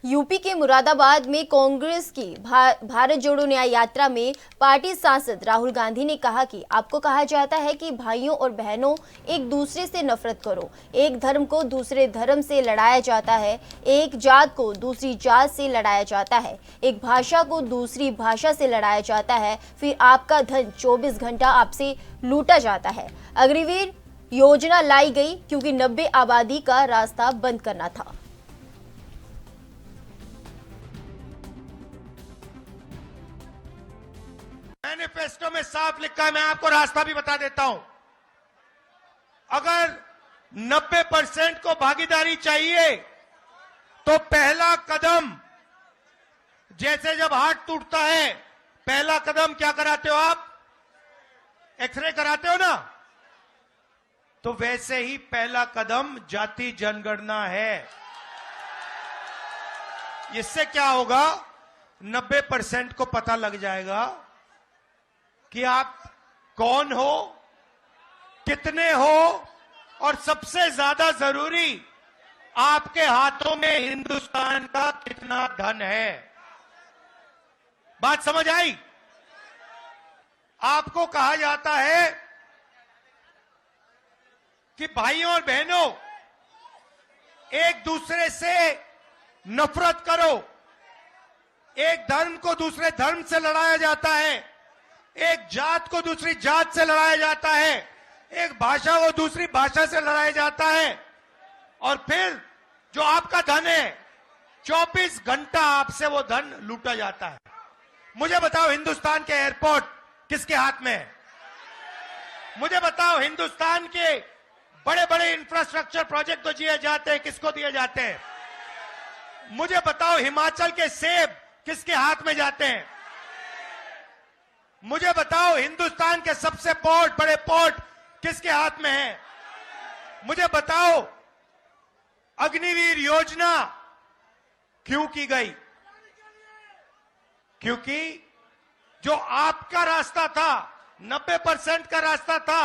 UP के मुरादाबाद में कांग्रेस की भारत जोड़ो न्याय यात्रा में पार्टी सांसद राहुल गांधी ने कहा कि आपको कहा जाता है कि भाइयों और बहनों एक दूसरे से नफरत करो। एक धर्म को दूसरे धर्म से लड़ाया जाता है, एक जात को दूसरी जात से लड़ाया जाता है, एक भाषा को दूसरी भाषा से लड़ाया जाता है, फिर आपका धन 24 घंटा आपसे लूटा जाता है। अग्निवीर योजना लाई गई क्योंकि 90 आबादी का रास्ता बंद करना था। मैनिफेस्टो में साफ लिखा है, मैं आपको रास्ता भी बता देता हूं। अगर 90% को भागीदारी चाहिए तो पहला कदम, जैसे जब हार्ट टूटता है पहला कदम क्या कराते हो आप? एक्सरे कराते हो ना, तो वैसे ही पहला कदम जाति जनगणना है। इससे क्या होगा? 90% को पता लग जाएगा कि आप कौन हो, कितने हो, और सबसे ज्यादा जरूरी आपके हाथों में हिंदुस्तान का कितना धन है। बात समझ आई? आपको कहा जाता है कि भाइयों और बहनों एक दूसरे से नफरत करो। एक धर्म को दूसरे धर्म से लड़ाया जाता है, एक जात को दूसरी जात से लड़ाया जाता है, एक भाषा को दूसरी भाषा से लड़ाया जाता है, और फिर जो आपका धन है 24 घंटा आपसे वो धन लूटा जाता है। मुझे बताओ, हिंदुस्तान के एयरपोर्ट किसके हाथ में है? मुझे बताओ, हिंदुस्तान के बड़े बड़े इंफ्रास्ट्रक्चर प्रोजेक्ट तो दिए जाते हैं, किसको दिए जाते हैं? मुझे बताओ, हिमाचल के सेब किसके हाथ में जाते हैं? मुझे बताओ, हिंदुस्तान के सबसे बड़े पोर्ट किसके हाथ में है? मुझे बताओ, अग्निवीर योजना क्यों की गई? क्योंकि जो आपका रास्ता था, 90% का रास्ता था,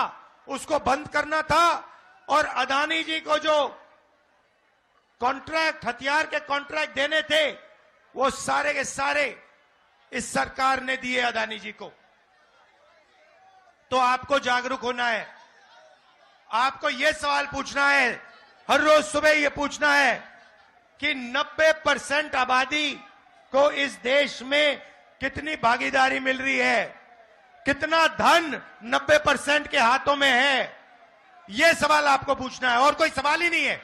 उसको बंद करना था, और अदानी जी को जो कॉन्ट्रैक्ट, हथियार के कॉन्ट्रैक्ट देने थे, वो सारे के सारे इस सरकार ने दिए अदानी जी को। तो आपको जागरूक होना है, आपको यह सवाल पूछना है, हर रोज सुबह यह पूछना है कि 90% आबादी को इस देश में कितनी भागीदारी मिल रही है, कितना धन 90% के हाथों में है। यह सवाल आपको पूछना है, और कोई सवाल ही नहीं है।